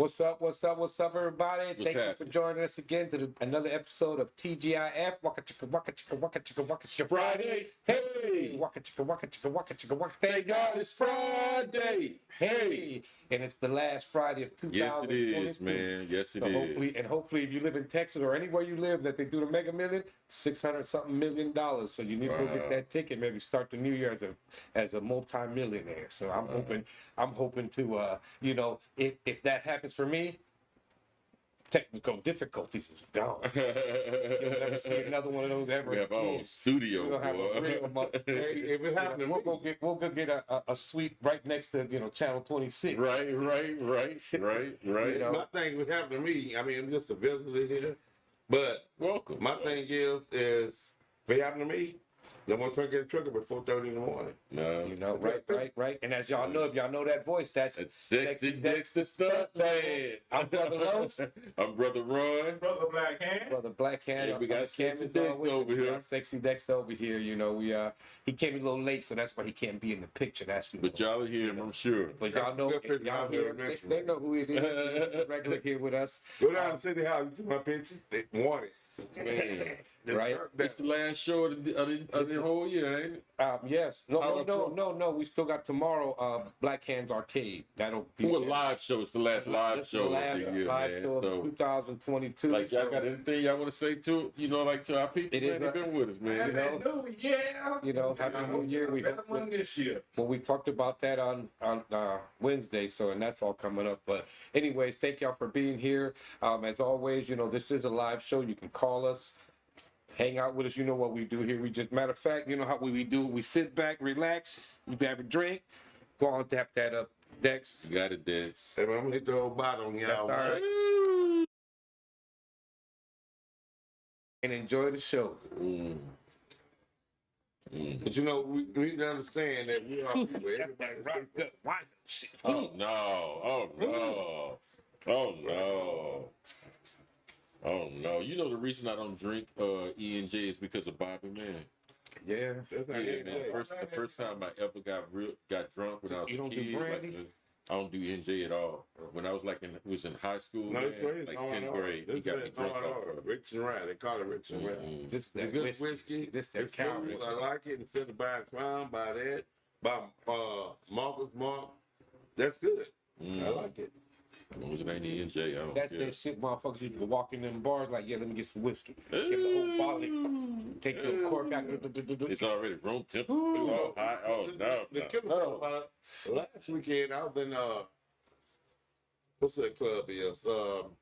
What's up, everybody? Thank you for joining us again to another episode of TGIF. Waka chicka, waka chicka, waka chicka, waka chicka, Friday. Hey! Waka chicka, waka chicka, waka chicka, waka. Thank God it's Friday. Hey! And it's the last Friday of 2022. Yes, it is, man. Yes, it is. Hopefully, if you live in Texas or anywhere you live that they do the Mega Million, $600-something million. So you need to go get that ticket. Maybe start the new year as a multi-millionaire. So I'm hoping to, if that happens for me, technical difficulties is gone. You'll never see another one of those ever. We have our own studio. We'll have a real if it happens, we'll go get a suite right next to channel 26. Right. My thing would happen to me. I mean, I'm just a visitor here, but welcome. My thing is if it happened to me, I want to get a trigger before 4:30 in the morning. No, right. And as y'all know, if y'all know that voice, that's Sexy Dexter Stunt Man. I'm Brother Los. I'm Brother Ron. Brother Black Hand. Brother Black Hand. Yeah, we got Sexy Dexter over here. Sexy Dexter over here. He came a little late, so that's why he can't be in the picture. But y'all are here, I'm sure. But y'all know, y'all here. They know who it is. He's a regular here with us. Go down to City Hall, you see my picture. They want it. Man. Right? It's the last show of the whole year, ain't it? Yes. No. We still got tomorrow. Black Hands Arcade. That'll be a live show. It's the last live show of the year, live man. show of 2022. Like, y'all got anything y'all want to say to to our people? They've been with us, man. Happy New Year. Happy New Year. We better one this year. Well, we talked about that on Wednesday, and that's all coming up. But anyways, thank y'all for being here. As always, this is a live show. You can call us. Hang out with us. You know what we do here. We just, matter of fact, you know how we do it. We sit back, relax. You have a drink. Go on, tap that up. Dex. You got it, Dex. Hey, man, I'm going to hit the whole bottle on y'all. That's all right. And enjoy the show. But we need to understand that we are people. That's that rock gut wine shit. Oh no. You know the reason I don't drink E&J is because of Bobby, man. Yeah. Man. The first time I ever got drunk when I was a kid. You don't do brandy? I don't do E&J at all. When I was was in high school, No, man, crazy. like 10th grade, he got me drunk off. Rich and Rye. They call it Rich and Rye. Just The that good whiskey. Just that It's cow. smooth. I like it. Instead of buying Crown, buy that. Buy Marcus Mark. That's good. I like it. As long as it ain't E&J, I don't That's care. that shit motherfuckers used to walk in them bars like, yeah, let me get some whiskey. Get the whole bottle, take the cork out. It's already room temperature too all high. Oh, no. The killer last weekend, I was in, what's that club is? On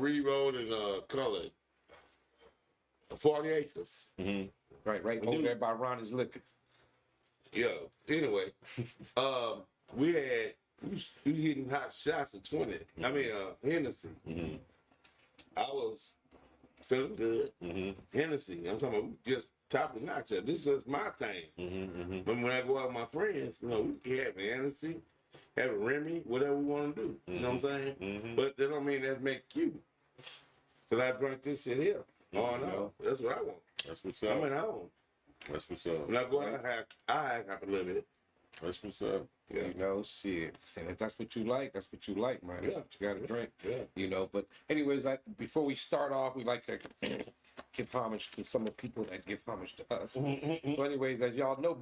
Reed Road in Cullen. 40 acres. Mm-hmm. Right over there by Ronnie's Liquor. Yeah. Anyway, we hitting hot shots at 20. I mean, Hennessy. Mm-hmm. I was feeling good. Mm-hmm. Hennessy. I'm talking about just top of notch. This is my thing. Mm-hmm. But when I go out with my friends, we can have Hennessy, have a Remy, whatever we want to do. You know what I'm saying? Mm-hmm. But that don't mean that make you. Because I drank this shit here. Oh, no. That's what I want. That's what's up. I'm at home. That's what's up. When I go out, I have to live it. That's what's up. Yeah. Shit. And if that's what you like, that's what you like, man. That's what you got to drink. Yeah. But anyways, before we start off, we like to give homage to some of the people that give homage to us. So anyways, as y'all know,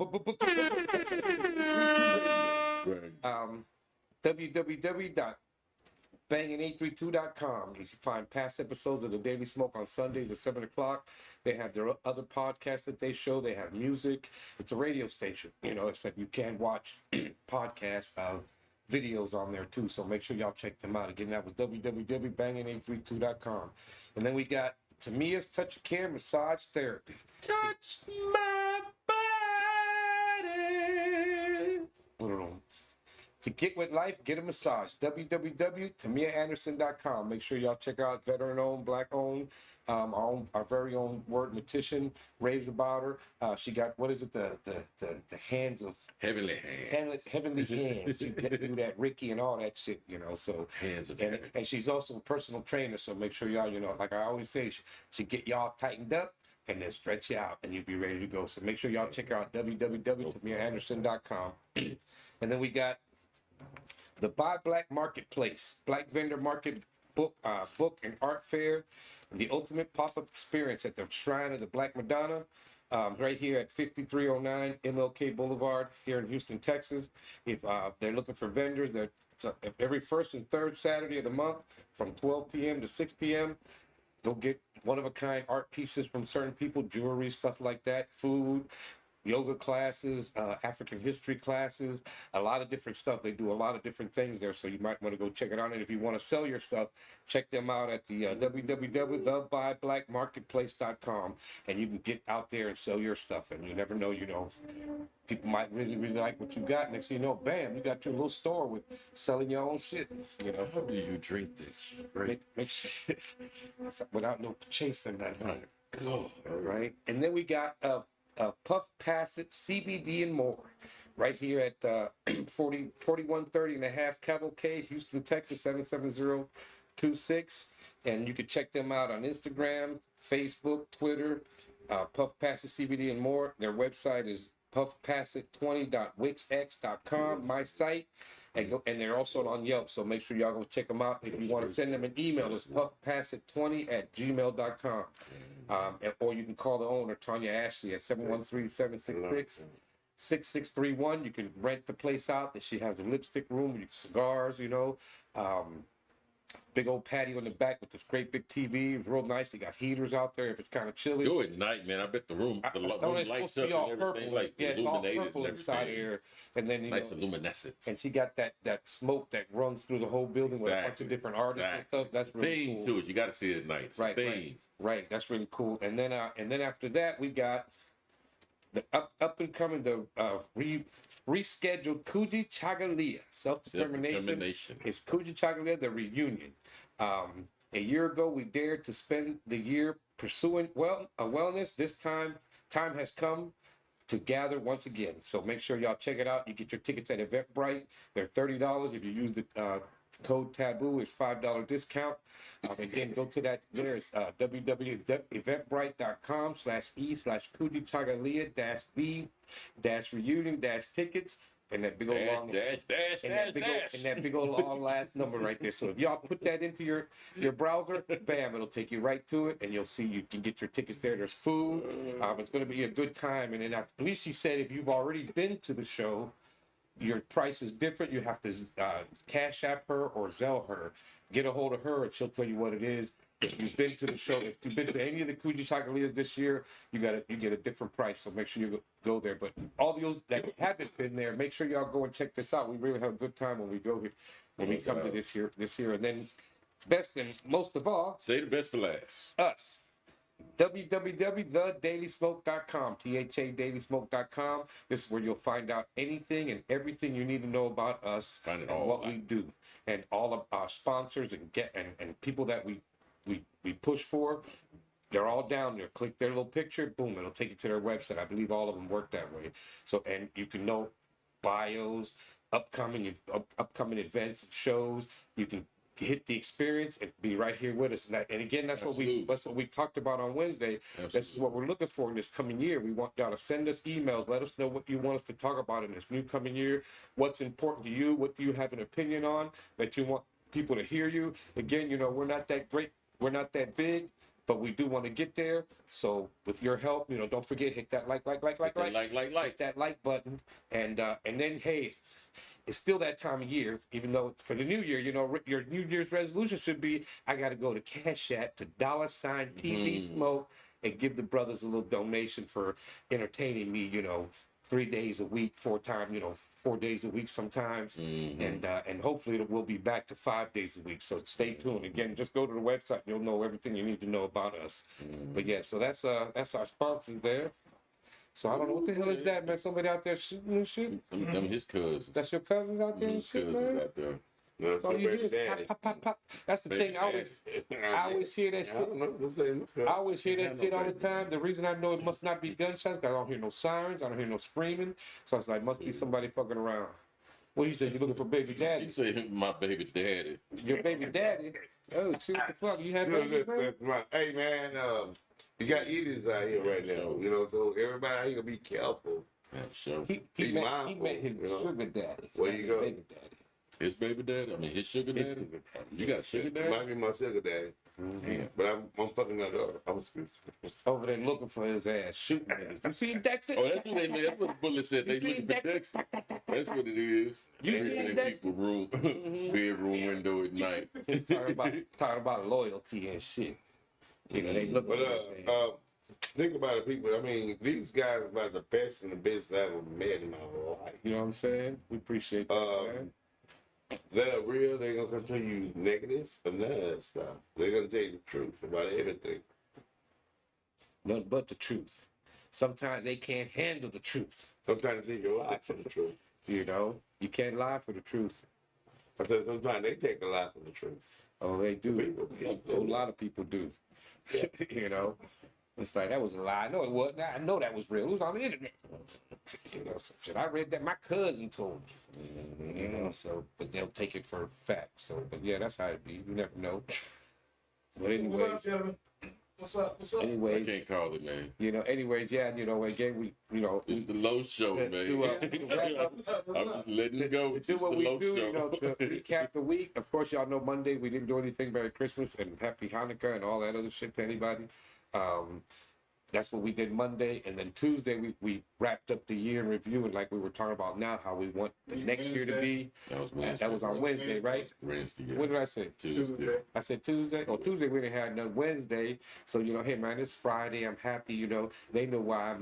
www.bangin832.com. You can find past episodes of The Daily Smoke on Sundays at 7 o'clock. They have their other podcasts that they show. They have music. It's a radio station, except you can watch podcasts videos on there too. So make sure y'all check them out. Again, that was www.bangin832.com. And then we got Tamia's Touch of Care Massage Therapy. Touch my body. Boom. To get with life, get a massage. www.tamiaanderson.com. Make sure y'all check out veteran-owned, black-owned, our very own word mortician raves about her. She got, what is it, the hands of Heavenly hands. Heavenly hands. She do that Ricky and all that shit, So Hands of and she's also a personal trainer. So make sure y'all, like I always say, she get y'all tightened up and then stretch you out, and you'll be ready to go. So make sure y'all check out www.tamiaanderson.com. And then we got The Buy Black Marketplace, Black Vendor Market book and art fair, the ultimate pop-up experience at the Shrine of the Black Madonna, right here at 5309 MLK Boulevard here in Houston, Texas. If they're looking for vendors, every first and third Saturday of the month from 12 p.m. to 6 p.m. Go get one-of-a-kind art pieces from certain people, jewelry, stuff like that, food, yoga classes, African history classes, a lot of different stuff. They do a lot of different things there, so you might want to go check it out. And if you want to sell your stuff, check them out at the www.thebuyBlackMarketplace.com, and you can get out there and sell your stuff. And you never know, people might really, really like what you got. Next thing you know, bam, you got your little store with selling your own shit. How do you drink this? Right. Make sure without no chasing that. God. All right, and then we got Puff Pass It, CBD and more, right here at 4130 and a half Cavalcade, Houston, Texas 77026. And you can check them out on Instagram, Facebook, Twitter. Puff Pass It, CBD and more. Their website is puffpassit20.wixx.com, my site. And they're also on Yelp, so make sure y'all go check them out. If you want to send them an email, it's puffpassit20@gmail.com. Or you can call the owner, Tanya Ashley, at 713-766-6631. You can rent the place out. That she has a lipstick room, cigars, big old patio in the back with this great big TV. It's real nice. They got heaters out there if it's kind of chilly. Go at night, man. I bet the room, the room It's lights supposed to up be all and purple. everything, like Yeah, it's all illuminated purple and inside everything. here. And then Nice luminescence. and she got that smoke that runs through the whole building with a bunch of different artists and stuff. That's really Theme cool. to it. You got to see it at night. It's Right, theme. right. That's really cool. And then after that, we got the up and coming, rescheduled Kuji Chagalia, self-determination. It's Kuji Chagalia, the reunion. A year ago, we dared to spend the year pursuing wellness. This time has come to gather once again. So make sure y'all check it out. You get your tickets at Eventbrite. They're $30. If you use the code TABOO, it's $5 discount. Again, go to that. There's www.eventbrite.com/e/Kuji-Chagalia-the-reunion-tickets. And that big old long that big old long last number right there. So if y'all put that into your browser, bam, it'll take you right to it, and you'll see you can get your tickets there. There's food. It's going to be a good time. And then I believe she said if you've already been to the show, your price is different. You have to Cash App her or Zelle her. Get a hold of her, and she'll tell you what it is. If you've been to the show, if you've been to any of the Kuji Chagalias this year, you get a different price. So make sure you go there. But all those that haven't been there, make sure y'all go and check this out. We really have a good time when we go here, when we come to this year. And then best and most of all, say the best for last. Us. www.thedailysmoke.com, THADailySmoke.com. This is where you'll find out anything and everything you need to know about us and what we do, and all of our sponsors and people that we push for. They're all down there. Click their little picture, boom, it'll take you to their website. I believe all of them work that way. So, and you can know bios, upcoming events, shows. You can hit the experience and be right here with us. And again, that's what we talked about on Wednesday. Absolutely. This is what we're looking for in this coming year. We want y'all to send us emails. Let us know what you want us to talk about in this new coming year. What's important to you? What do you have an opinion on that you want people to hear you? Again, we're not that great. We're not that big, but we do want to get there. So with your help, don't forget, hit that like. Hit that like button. And then, hey, it's still that time of year, even though for the new year, your New Year's resolution should be, I got to go to Cash App to $TV Smoke and give the brothers a little donation for entertaining me, 3 days a week, 4 days a week sometimes. And hopefully we'll be back to 5 days a week. So stay tuned. Again, just go to the website. You'll know everything you need to know about us. But yeah, so that's our sponsors there. So I don't know what the hell is that, man. Somebody out there shooting and shit. Them his cousins. That's your cousins out there and shit, man. Out there. That's all you do is pop, pop, pop. That's the thing. I always hear that shit. I always hear that shit all the time. The reason I know it must not be gunshots, because I don't hear no sirens, I don't hear no screaming. So it's like, must be somebody fucking around. Well, you said you're looking for baby daddy. You say my baby daddy. Your baby daddy? Oh, shit, what the fuck? You have babies, man? Hey, man, you got idiots out here right now, so everybody out here be careful. Yeah, sure. He met his sugar daddy. Where you go? Baby daddy. His baby daddy? I mean, his sugar His daddy? sugar daddy. You got a sugar daddy? Might be my sugar daddy. Damn. But I'm fucking that up. I'm excuse. Over there looking for his ass, shooting niggas. You see him, Dexter? Oh, that's what they That's what the bullet said. They You looking seen for Dexter. That's what it is. You They seen in Dexter? people room, bedroom window at night. talking about loyalty and shit. You know, they look But for his ass. think about it, people. I mean, these guys are about the best in the business I've ever met in my life. You know what I'm saying? We appreciate that, man. They're real. They're gonna come tell you negatives and none of that stuff. They're gonna tell you the truth about everything. Nothing but the truth. Sometimes they can't handle the truth. Sometimes they take your life for the truth. You know, you can't lie for the truth. I said sometimes they take a lot for the truth. Oh, they do. People, A lot of people do. You know, it's like that was a lie. I know it wasn't. I know that was real. It was on the internet. You know, some shit. I read that. My cousin told me. You know, so but they'll take it for fact. So, but yeah, that's how it be. You never know. But anyways, What's up? What's up? I anyways, can't call it, man. you know, anyways, yeah, you know, again, we, you know, It's the low show, to- man. to wrap up- I'm just letting to, it go. to It's do just what the we low do, show. you know, to recap the week. Of course, y'all know Monday we didn't do anything. Merry Christmas and Happy Hanukkah and all that other shit to anybody. That's what we did Monday, and then Tuesday we wrapped up the year in review, and like we were talking about now, how we want the next year to be. That was Wednesday. That was on Wednesday, right? Wednesday, yeah. What did I say? Tuesday. I said Tuesday. Oh, Tuesday we didn't have none. Wednesday, so you know, hey man, it's Friday. I'm happy. You know, they know why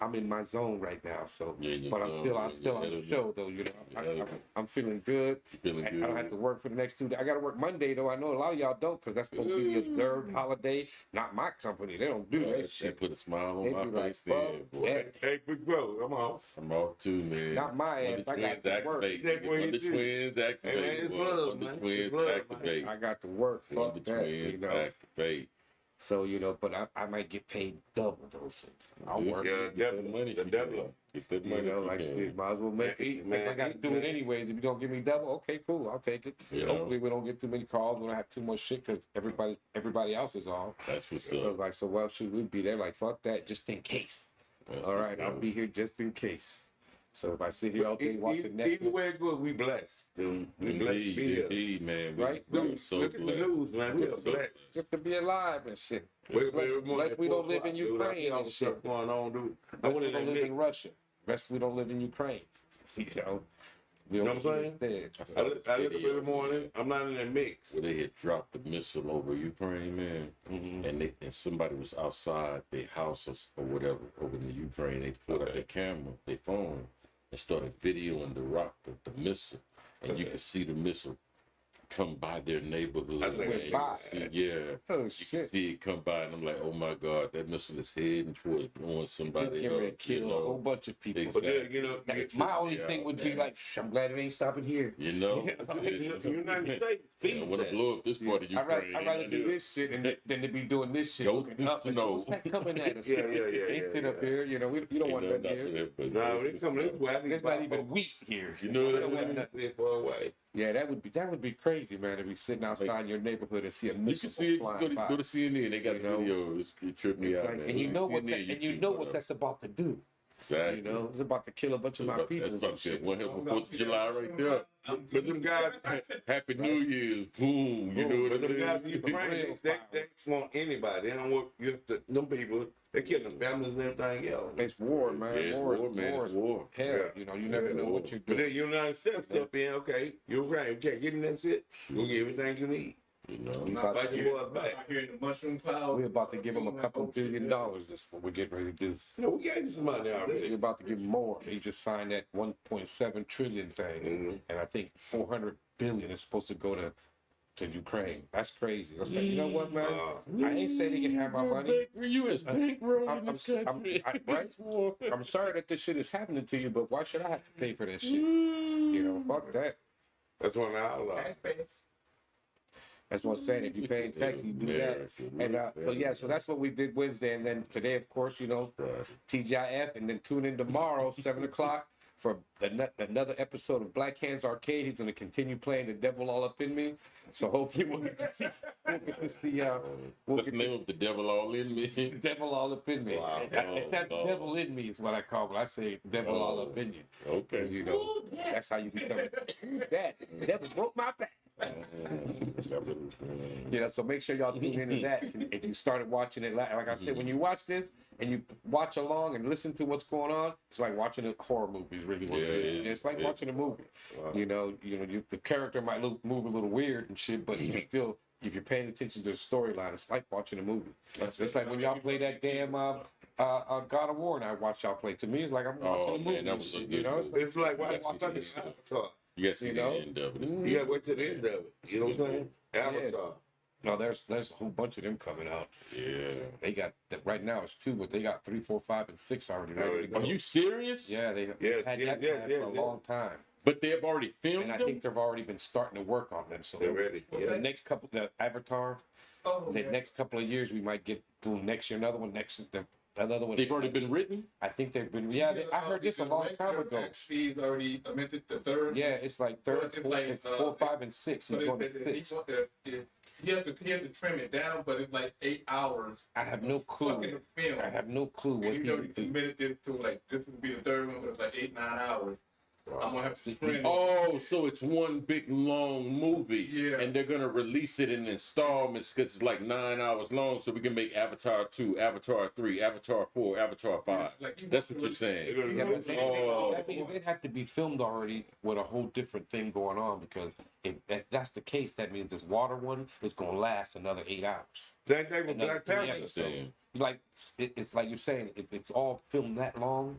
I'm in my zone right now. So, Yeah, in your but I'm zone, still on yeah, the yeah. show though. You know, Yeah. I'm feeling good. Feeling I good. don't have to work for the next 2 days. I got to work Monday though. I know a lot of y'all don't because that's supposed to be the observed holiday. Not my company. They don't do that That shit. put a smile on They my be like, face then, fuck boy. that. Hey, big bro, I'm off. I'm off too, man. Not my When ass. the I got twins to work. activate. That's what When he the do. twins Hey, activate. man, it's boy. blood, When the man. twins It's blood, man. activate. I got to work. When Fuck the that. twins You know. activate. So you know, but I might get paid double those. I'll work. Yeah, Get that money. the devil. Get that You money. know, if like you can. shit, might as well make Man, it. eat, Since I man, got to eat, do it man. anyways. If you don't give me double, okay, cool, I'll take it. You know. Hopefully, we don't get too many calls. We don't have too much shit because everybody else is off. That's what's So I was up. like, so well, should we be there? Like, fuck that, just in case. That's All what's right, I'll up. be here just in case. So if I sit here all day watching Either Netflix, way it goes, we blessed. Dude. We blessed to be Indeed, here. indeed, man. We, Right? we're Dude, so look at the blessed. news, man. We are So blessed. just to be alive and shit. Wake up every morning Blessed at we 4 don't live in o'clock, dude. I see Ukraine all and the shit. stuff going on, dude. I Blessed went we in don't that live in mix. Russia. Blessed we don't live in Ukraine. You know, we You know don't what I'm live instead. I look up every morning. I'm not in that mix. Where they had dropped the missile over Ukraine, man, and somebody was outside their house or whatever over in the Ukraine. They pulled out their camera, their phone, and started videoing the missile, and you could see the missile come by their neighborhood. I think man. it's You by. could see- yeah. Oh You can shit! see it come by, and I'm like, oh my God, that missile is heading towards blowing He's somebody getting ready to up. kill a whole bunch of people. Exactly. But then, you know, My only Yeah, thing would be man. like, I'm glad it ain't stopping here. You know, the United States I feed want to that. blow up this part of Ukraine. I'd rather do this shit than to be doing this shit. Go Looking up and snow. what's that coming at us? Yeah. Ain't shit up here. You know, you don't want nothing here. No, when it comes this way, I think There's not even wheat here. You know We that don't want we- nothing. live far away. Yeah, that would be crazy, man. To be sitting outside your neighborhood and see a You missile can see it. flying by. Go to CNN. They got You the know? video. It tripped me It's out, like- man. and you know what? CNN, And you YouTube, know what whatever. that's about to do. Exactly. You know, it's about to kill a bunch of my people. That's about to shit. be one hell of a 4th of July right there. But them guys, Happy New Year's. Boom. You know what I but them guys in mean? Ukraine, they want anybody. They don't want just them people. They kill them families and everything else. It's war, man. Yeah, it's war, war, is man. war. It's is war. Hell, Yeah. you know, you never Yeah, know war. what you're But doing. then United States step in, okay, you're right. You can't get in that shit. We'll give you everything you need. You know. We I'm about Fight to your give, boys back. I hear the mushroom cloud. we're about to give them a couple $1 billion. This what we're getting ready to do. No, we gave you some money We're already. about to give them more. They just signed that 1.7 trillion thing, Mhm. and I think 400 billion is supposed to go to Ukraine. That's crazy. I said, you know what, man? I ain't saying they can have my money. U.S. bankroll in this I'm- country. right? It's war. I'm sorry that this shit is happening to you, but why should I have to pay for this shit? You know, fuck that. That's one of our Cash base. That's what I'm saying. If you pay taxes, you do that. And so that's what we did Wednesday, and then today, of course, you know, TGIF, and then tune in tomorrow, 7 o'clock for another episode of Black Hands Arcade. He's going to continue playing The Devil All Up in Me. So hopefully we'll get to see. What's the name of The Devil All in Me? The Devil All Up in Me. Wow. It's that Oh, Devil in Me is what I call it. I say Devil All Up in You. Okay. You know, that's how you become. That devil broke my back. You know, so make sure y'all tune into that. If you started watching it, like I said, when you watch this and you watch along and listen to what's going on, it's like watching a horror movie. Is really what it is. It's like watching a movie. Wow. You know, the character might move a little weird and shit, but you still, if you're paying attention to the storyline, it's like watching a movie. It's like when y'all play that damn God of War, and I watch y'all play. To me, it's like I'm watching a movie. Man, that was a you good know, movie. It's like watching Yes, Avatar. You got to see You the know? end of it. You gotta wait till the end of it. You know what I'm saying? Avatar. No, there's a whole bunch of them coming out. Yeah. They got right now it's 2, but they got 3, 4, 5, and 6 already ready to go. Are you serious? Yeah, they Yes, had yes, that yes, plan yes, for a yes. long time, But they have already filmed and I them? think they've already been starting to work on them. So They're ready. the Yeah. next couple, the Avatar, Oh, the yeah. next couple of years, we might get boom next year another one another one. They've already been written? I think they've been. Yeah, I heard this a long time ago. Actually, he's already amended the third. Yeah, it's like third, But it's fourth, like, it's 4, 5, and 6. He's But going it's, to it's, 6. he has to trim it down, but it's like 8 hours. I have no clue. Fucking film. I have no clue what And he he already would do. submitted this to like this would be the third one, but it's like 8, 9 hours. I'm gonna have to trim it. Oh, so it's one big long movie. Yeah. And they're going to release it in installments because it's like 9 hours long. So we can make Avatar 2, Avatar 3, Avatar 4, Avatar 5. Like, That's what you're saying. They're gonna Yeah, release but it. Oh. that means they'd have to be filmed already with a whole different thing going on, because if that's the case, that means this water one is going to last another 8 hours. Same thing with Another Black 3 Panther. episodes. Like it's like you're saying, if it's all filmed that long.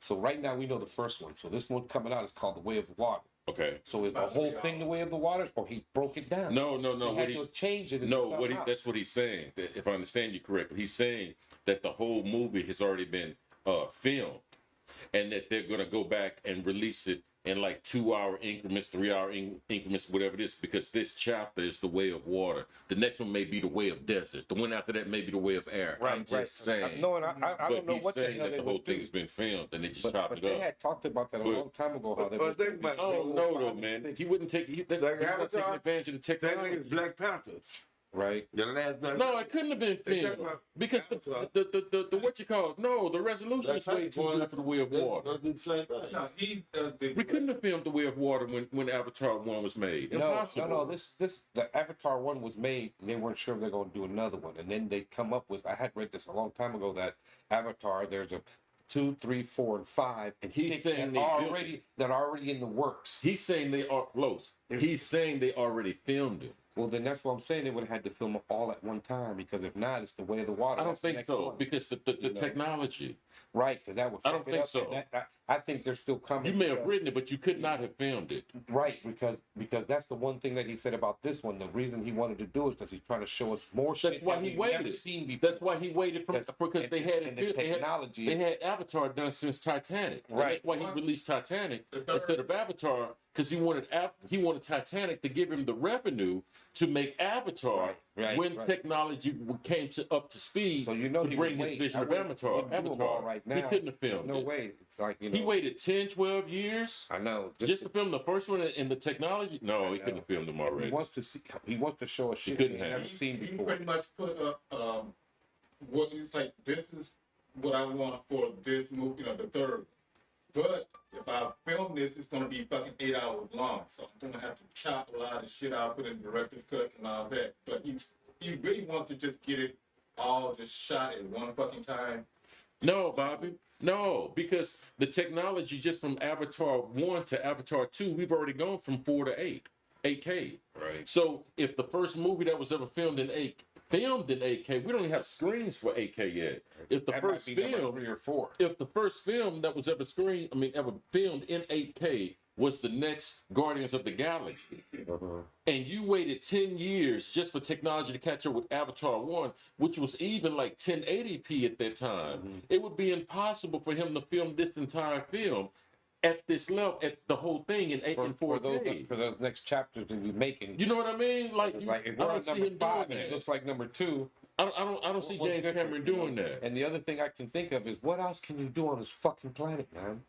So right now we know the first one. So this one coming out is called The Way of the Water. Okay. So is the whole thing The Way of the Water, or he broke it down? No. He What had he's to change it. No, that's what he's saying. That if I understand you correctly, he's saying that the whole movie has already been filmed, and that they're gonna go back and release it in like 2-hour increments, 3-hour increments, whatever it is, because this chapter is the way of water. The next one may be the way of desert. The one after that may be the way of air. I'm just saying. No, and I don't know he's what the saying hell that they the whole would thing do. has been filmed and they just chopped But it they up. had talked about that a But- long time ago. How they But was think about it. Oh no, though, man. He wouldn't take. That's Like he's not taking Avatar, advantage of the Same thing technology. as Black Panthers. right. The last Black No, it couldn't have been They filmed talking about because Avatar. the what you call it? No, the resolution Black is way Panther too going good for the way of water. Let's do the same thing. No, he We couldn't have filmed the way of water when Avatar 1 was made. Impossible. No. The Avatar one was made, and they weren't sure if they're going to do another one, and then they come up with. I had read this a long time ago that Avatar. There's a 2, 3, 4, and 5, and He's 6 saying that they are built already in the works. He's saying they are close. He's saying they already filmed it. Well, then that's what I'm saying. They would have had to film it all at one time, because if not, it's the way of the water. I don't That's the think next so one. because the You know. technology. Right, because that would. I don't fuck it think up, so. and I think they're still coming. You may have because- written it, but you could not have filmed it. Right, because that's the one thing that he said about this one. The reason he wanted to do is because he's trying to show us more shit That's why that he we've never waited. seen before. That's why he waited because and- they had and it. the They technology. had Avatar done since Titanic. And Right. That's why he released Titanic The third- instead of Avatar because he wanted Titanic to give him the revenue to make Avatar Right, when right. technology came up to speed So you know to he bring would his wait. vision I of wouldn't do them Avatar. all right He now. couldn't have filmed No it. way. It's like, you know. He waited 10, 12 years I know. just to film the first one and the technology. No, he couldn't have filmed them he already. wants to see. He wants to show us shit couldn't we've have. never seen He before. pretty much put up what it's like. This is what I want for this movie, the third. But if I film this, it's gonna be fucking 8 hours long. So I'm gonna have to chop a lot of shit out, put in director's cuts and all that. But he really wants to just get it all just shot at one fucking time. No, Bobby. No, because the technology just from Avatar 1 to Avatar 2, we've already gone from 4 to 8, 8K. Right. So if the first movie that was ever filmed in 8K, we don't even have screens for 8K yet. If the That first might be number film, 3 or 4. if the first film that was ever filmed in 8K was the next Guardians of the Galaxy, and you waited 10 years just for technology to catch up with Avatar 1, which was even like 1080p at that time, it would be impossible for him to film this entire film at this level, at the whole thing in 4K. For those next chapters that we're making. You know what I mean? Like, It's like if I we're on don't see number him 5 doing and it that. looks like number 2. I don't see what's James different, Cameron you know? doing that. And the other thing I can think of is what else can you do on this fucking planet, man?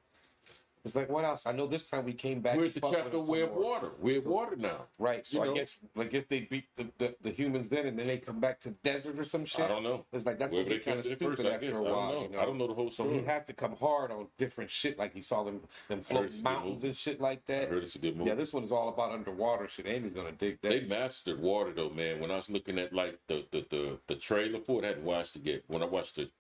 It's like, what else? I know this time we came back. We're and at the fucked with chapter them some Way of more. Water. Way of Water now. Right. So You know? I guess they beat the humans then, and then they come back to the desert or some shit. I don't know. It's like that's Wherever what they kind of kept it at stupid first, I after guess. a I don't while. know. You know? I don't know the whole So story. he had to come hard on different shit, like he saw them floating it's a good mountains movie. and shit like I that. heard it's a good movie. Yeah, this one is all about underwater shit. Amy's gonna dig that. They mastered water though, man. When I was looking at like the trailer for it, I hadn't watched it yet. When I watched the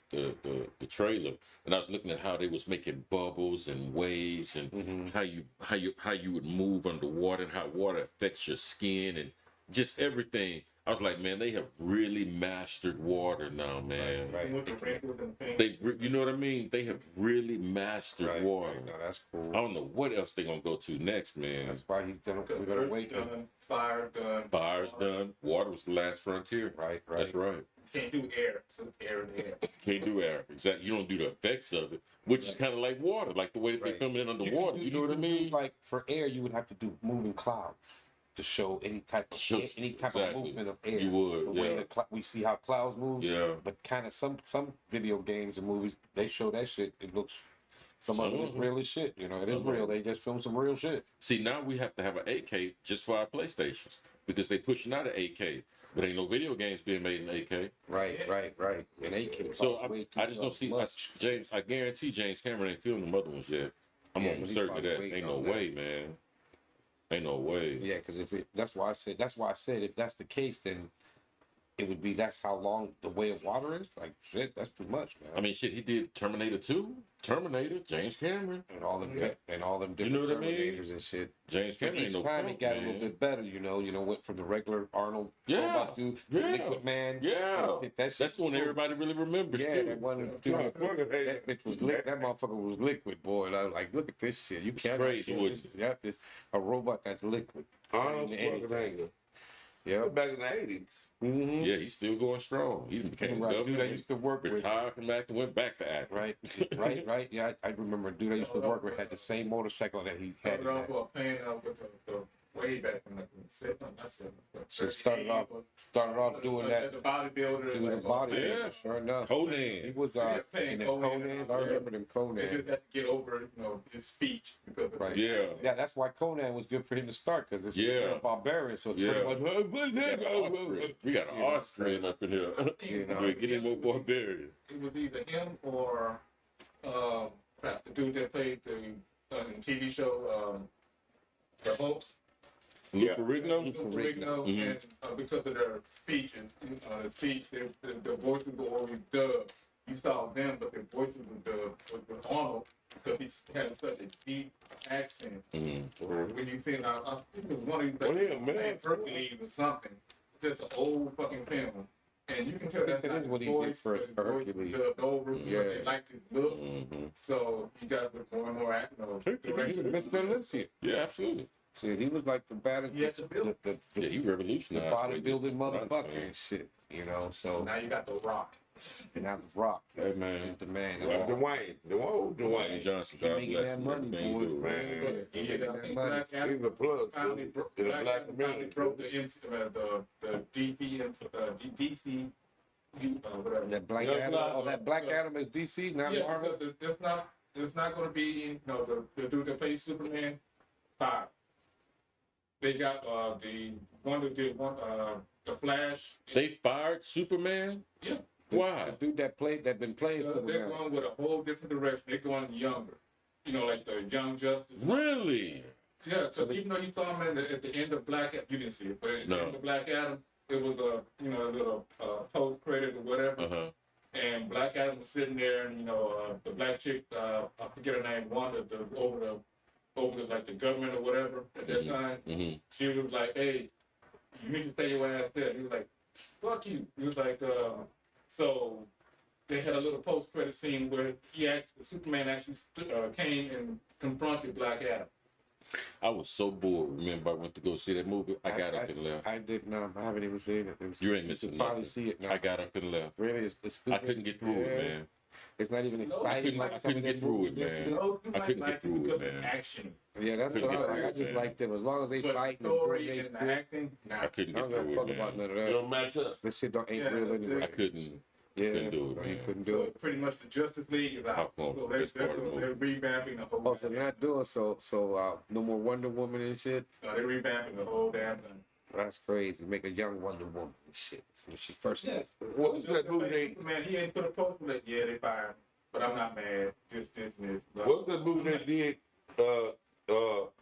trailer, and I was looking at how they was making bubbles and waves and how you would move underwater and how water affects your skin and just everything. I was like, man, they have really mastered water now, man. Right. With the wrinkles and things. You know what I mean? They have really mastered Right, water. right. No, that's cool. I don't know what else they're gonna go to next, man. That's why he's done. Because We're gonna earth wait. done, fire done. Fire's done. Water was the last frontier. Right, right. That's right. Can't do air. So air and air. Can't do air. Exactly. You don't do the effects of it, which is kind of like water, like the way that Right. they coming in You could underwater. do- You know what I could do, mean? like for air, you would have to do moving clouds to show any type of Show- any type exactly. of movement of air. You would, the way yeah. we see how clouds move. Yeah. But kind of some video games and movies, they show that shit. It looks some of Some it is of 'em. real as shit. You know, it is Some of real. 'em. They just film some real shit. See, now we have to have an 8K just for our PlayStations because they pushing out an 8K, but ain't no video games being made in 8K. Right, right, right. And 8K. So costs way too I just don't see much. James. I guarantee James Cameron ain't filming the other ones yet. I'm Yeah, almost he's certain of probably that. waiting Ain't no on that. way, man. Ain't no way. Yeah, because that's why I said if that's the case, then it would be that's how long the Way of Water is. Like shit, that's too much, man. I mean, shit. He did Terminator 2. Terminator. James Cameron. and all them and all them You different know what I mean? Terminators and shit. James But Cameron ain't each no time punk, it got a man. little bit better, you know, went from the regular Arnold Yeah, robot dude to yeah, Liquid Man. Yeah. That shit That's the one cool. everybody really remembers Yeah, too. that one dude, Charles Booker, hey, that bitch was that motherfucker was liquid, boy. And I was like, look at this shit. You can't crazy, kill wasn't this. Yep, this a robot that's liquid. Arnold Into anything. Schwarzenegger. Yep. Back in the 80s. Mm-hmm. Yeah, he's still going strong. He became Right, dude, I governor. used to work with. Retired from acting, went back to acting. Right, right. Yeah, I remember a dude I used to work with had the same motorcycle that he had. Started off with paying up with the way back in the So started off doing that. The bodybuilder. He was a like, bodybuilder, Yeah. sure enough. He Conan. was Yeah, playing in the Conan. Conans. I Yeah. remember them They just Conan. had to get over, his speech because of Right. Yeah. Yeah, that's why Conan was good for him to start because it's Yeah. barbarian. So it's Yeah. pretty much We got an You know, Austrian up in here. You know. We're getting more barbarian. It was either him or the dude that played the TV show The Hulk. Yeah. Lou Ferrigno? Lou Ferrigno, Mhm. and because of their speeches, the voices were always dubbed. You saw them, but their voices were dubbed with Arnold because he had such a deep accent. Mhm. When you see it, I think it was one of these Well, like, yeah, man. Hercules or something. Just an old fucking film. And you can tell I think that's that not is what his he did voice, first, but his voice was Hercules. dubbed over. Yeah. They liked his look. Mhm. So he got with more and more acting. He was Mr. Olympia. Yeah, absolutely. See, he was like the baddest, He had to build. the Yeah, he the revolutionized. bodybuilding what I'm motherfucker saying. and shit. You know, so Now you got The Rock. now the Rock Hey, is man. the man. Dwayne. The old Dwayne Dwayne. Johnson, He God making bless that him. money, Everything boy. he do, Man. Yeah, But he I making that think money. Black Adam He's a plug finally to broke the Black black Adam finally community. broke the DC, whatever. That Black Yeah, Adam. Black- Oh, that Black Adam is DC, not Yeah, Marvel. because it's not going to be the dude that plays Superman. 5. They got the one that did the Flash. They fired Superman? Yeah. Why? The dude that been playing They're Superman. going with a whole different direction. They're going younger. Like the Young Justice. Really? Yeah, so even though you saw him at the end of Black Adam, you didn't see it, but at the No. end of Black Adam, it was a little post credit or whatever, Uh-huh. and Black Adam was sitting there, and the black chick, I forget her name, Wanda, over the like the government or whatever at that time. Mm-hmm. She was like, "Hey, you need to stay your ass there." He was like, "Fuck you." He was like, so they had a little post credit scene where Superman actually came and confronted Black Adam. I was so bored. Remember, I went to go see that movie. I got up and left. I didn't know. I haven't even seen it. You ain't missing should probably nothing. see it now. I got up and left. Really, it's I stupid. couldn't get through it, Yeah. man. It's not even I exciting like some couldn't of get them through it, movies. man. Those you I might couldn't like get through it, because man. of action. Yeah, that's Couldn't what I get like. I through it, just man. like them as long as they But fight and story doing and they acting, nah. I couldn't I get don't give a through fuck it, about man. none of It that. don't match up. This shit ain't Yeah, real anyway. I couldn't. Yeah, Couldn't do it, so he man. couldn't do So it. pretty much the Justice League is out. How come? So That's part of the movie. they're revamping the whole. Oh, so they're not doing no more Wonder Woman and shit. No, they're revamping the whole damn thing. That's crazy. Make a young Wonder Woman and shit when she first. Yeah. What is that movie they? Man, he ain't put a post like, yeah, they fired him. But I'm not mad. This, and this. Blah. What's that movie they did?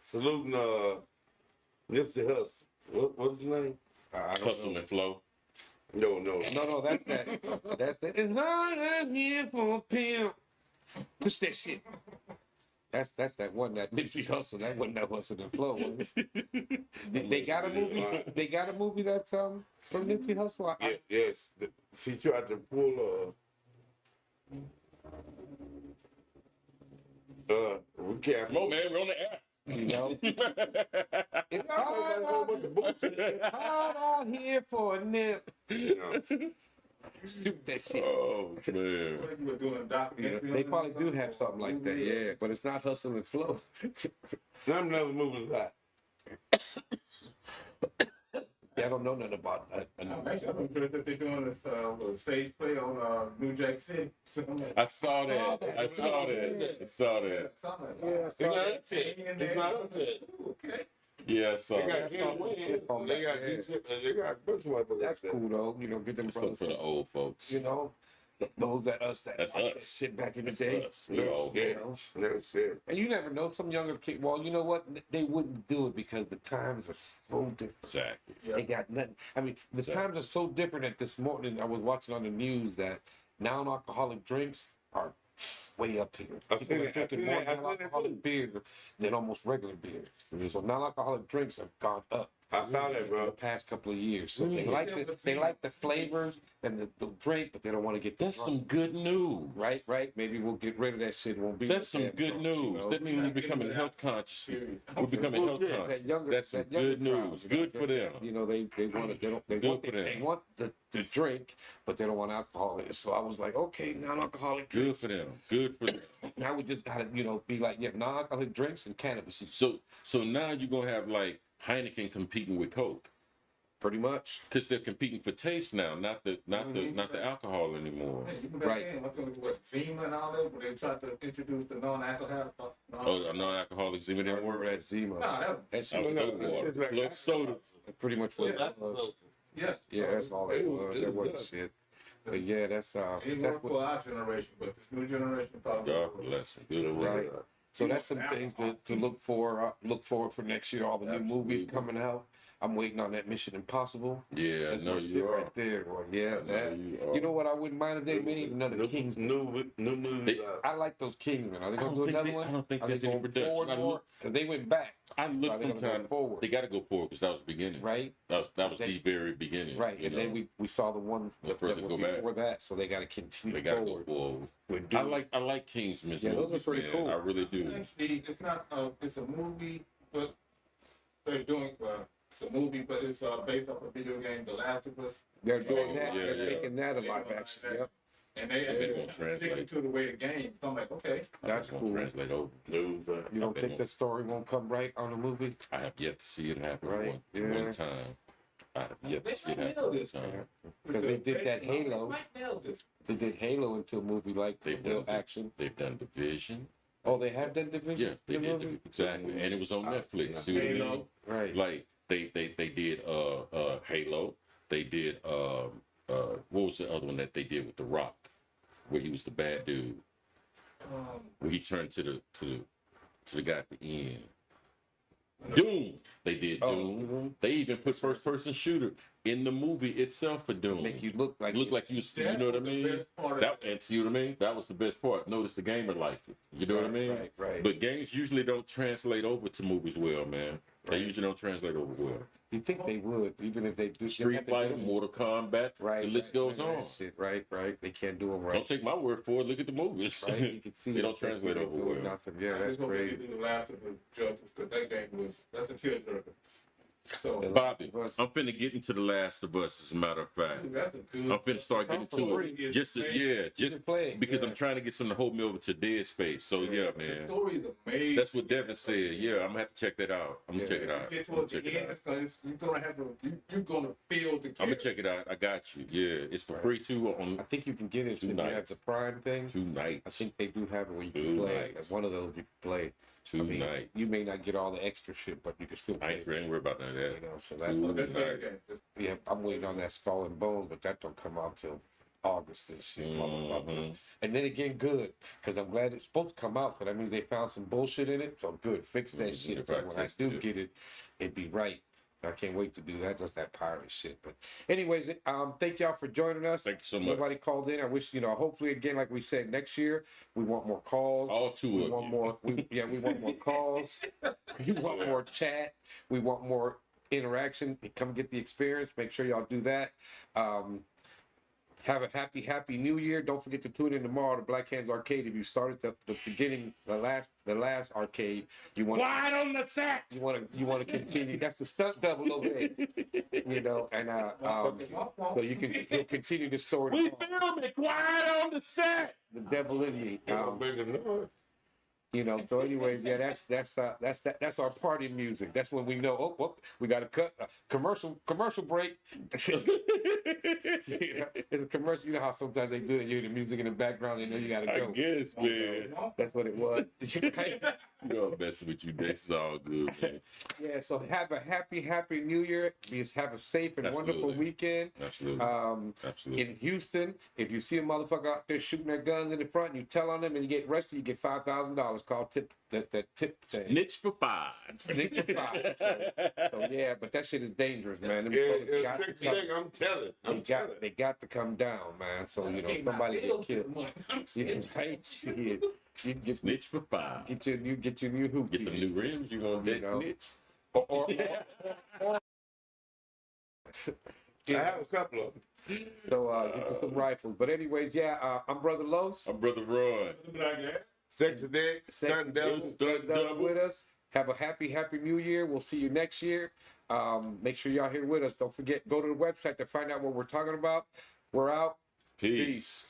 Saluting Nipsey Hussle. What's his name? I don't Hustle know. No. and flow. No, that's that. That's that. It's hard out here for a pimp. Push that shit. That's that one that Nipsey Hussle. That wasn't that Hustle and Flow. Was it? They got a movie. They got a movie that's from Nipsey Hussle. Yeah, yes. She tried to pull we can't. Come on, man. We're on the air. You know, it's It's hard, bullshit. hard out here for a nip. You know. Shoot that shit. Oh, man. You were doing a documentary. They on probably it or do something? have something like that, yeah. But it's not Hustle and Flow. None of the movies that. Yeah, I don't know nothing about that. I'm impressed that they're doing this stage play on New Jack City. So I'm like, I saw that. I saw that. I saw that. something like Yeah, that. It's not up to it. It's not up to it. Ooh, okay. Yeah, I saw They got that. Ken Wayne. They got decent. They got a bunch of motherfuckers. That's cool though. You know, get them Let's look brothers. for the old folks. You know, those that That's like that us. shit back in the That's day. us. We all Yeah. You know? That's it. And you never know, some younger kid. Well, you know what? They wouldn't do it because the times are so different. Exactly. Yeah. They got nothing. I mean, the Exactly. times are so different that this morning I was watching on the news that non-alcoholic drinks are way up here. I People seen are it. I drinking seen more that. I seen that non-alcoholic too. beer than almost regular beer. So non-alcoholic drinks have gone up. I saw that, In the bro. past couple of years, so they Mm. like the flavors and the drink, but they don't want to get the That's drunk. some good news. Right. Maybe we'll get rid of that shit. It won't be. That's some that good drunk, you news. know? That means we're becoming health conscious. We're becoming health Bullshit. conscious. That younger, That's some that younger good crowd, news. you know, Good for them. You know, they want it. They Good want for them. they want the drink, but they don't want alcohol in it. So I was like, okay, non-alcoholic Good drinks. for them. Good for them. Now we just gotta, be like, yeah, non-alcoholic drinks and cannabis use. So now you're gonna have like Heineken competing with Coke Pretty much. because they're competing for taste now, not the alcohol anymore. Hey, even back Right. then, what Zima and all that, when they tried to introduce the non-alcoholic. Oh, non-alcoholic Zima I didn't remember work. that Zima. Nah, that was, That I shit was was Coke water, club soda. pretty much what Yeah. it was. yeah. Yeah, that's all it It was- was. it That was wasn't good. shit. But yeah, that's It didn't that's work what. for our generation, but this new generation probably. God bless them. Good for Right. them. So that's some things to look for. Look forward for next year. All the new movies Absolutely. coming out. I'm waiting on that Mission Impossible. Yeah, That's no, my shit you are. right there. Boy. Yeah, I know that. you are. You know what? I wouldn't mind if they made another Kings. New movies. I like those Kingsmen. Are they I gonna don't do think another they- one? I don't think Are they there's any going production. forward I more? look- Because they went back, I Are looked they gonna go sometime. forward? They got to go forward because that was the beginning. right? That was They- the very beginning. Right. you And know? then we saw the ones that further were go back. before that, so they got to continue They got to go forward. forward. with I doing- like Kingsman's Yeah, those are movies, pretty man. cool. I really do. Actually, it's not. It's a movie, but they're doing. It's a movie, but it's based off a video game, The Last of Us. They're doing Oh, that. yeah, They're yeah. making that a They live doing action. live Yep. And they They they're won't translate. sticking to the way the game. So I'm like, okay. That's Won't cool. Translate over. News. You don't They think won't. the story won't come right on the movie? I have yet to see it happen Right, yeah. one time. I have yet They to see it might happen nail one this, time. Because they did that Halo. They might nail this. They did Halo into a movie like They've real done it. action. They've done Division. Oh, they have done Division. Yeah, they the did movie? exactly, and it was on Netflix. yeah. See what I mean? Halo. Right. Like they did Halo. They did what was the other one that they did with The Rock, where he was the bad dude, where he turned to the guy at the end. Doom. They did Oh, Doom. Doom. They even put first person shooter in the movie itself for Doom. Make you look like Look like you know what I mean? Best part of That and see what I mean? That was the best part. Notice the gamer liked it. You know what I mean? Right. But games usually don't translate over to movies well, man. They Right. usually don't translate over well. You think they would, even if they do Street Fighter, Mortal Kombat, Right. the list goes right, on. Shit, right. They can't do them Don't right. take my word for it. Look at the movies. Right. You can see They it. don't translate over well. Nothing. Yeah, I that's just hope they crazy. do The Last of Us justice. That game was that's a tearjerker. So Bobby, Us. I'm finna get into The Last of Us, as a matter of fact. dude, that's a good. I'm finna start getting Sounds into free. it. Just You just can play it, because yeah. I'm trying to get something to hold me over to Dead Space. So yeah, The man. story is amazing. That's what Devin said. Yeah, I'm gonna have to check that out. I'm gonna Yeah. check it out. You get I'm gonna towards the check it end, out. you're gonna have you're gonna feel the. I'm gonna check it out. I got you. Yeah, it's for free too on I think you can get it if you have Tonight. the Prime thing. 2 nights. I think they do have it where you can play. Tonight. At one of those you can play. 2 nights. You may not get all the extra shit, but you can still I play. ain't worried about none of that. You know, so that's Ooh. what. That's better game. Yeah, I'm waiting on that Skull and Bones, but that don't come out till August and shit, motherfuckers. And then again, good, because I'm glad it's supposed to come out, so that means they found some bullshit in it. So good, fix that shit. if So I when I test do it. get it, it'd be right. I can't wait to do that, just that pirate shit. But anyways, thank y'all for joining us. Thank you so much. Nobody called in. I wish, hopefully again, like we said, next year we want more calls. All two We of want you. more. We want more calls. We want more chat. We want more interaction. Come get the experience. Make sure y'all do that. Have a happy New Year. Don't forget to tune in tomorrow to Black Hands Arcade. If you started the beginning, the last arcade, you want Wide on the set. you want to continue. That's the stunt double over there. And so you'll continue the story. We tomorrow. film it quiet on the set. The devil in me. Big enough. So anyways, yeah, that's our party music. That's when we know, oh, we got to cut commercial break. It's a commercial. You know how sometimes they do it. You hear the music in the background. They know you got to I go. guess, man. That's what it was. Right? You know I'm messing with you, Dex. It's all good, man. Yeah. So have a happy New Year. Have a safe and wonderful Absolutely. weekend. Absolutely. Absolutely. In Houston, if you see a motherfucker out there shooting their guns in the front, and you tell on them and you get arrested, you get $5,000. Called tip that tip thing. Snitch for 5. Snitch for 5. So yeah, but that shit is dangerous, man. Them Yeah, brothers got to it's come- I'm telling. they got to come down, man. So somebody get killed. Yeah, right. Shit. You get Snitch for 5. get your new hoop. Get the new rims. You gonna You dead know. snitch? Or I have a couple of them. so get you some rifles. But anyways, yeah, I'm Brother Los. I'm Brother Roy. Sexy dick, Sexy stunt devil. Stunt double. with us. Have a happy New Year. We'll see you next year. Make sure y'all here with us. Don't forget, go to the website to find out what we're talking about. We're out. Peace. Peace.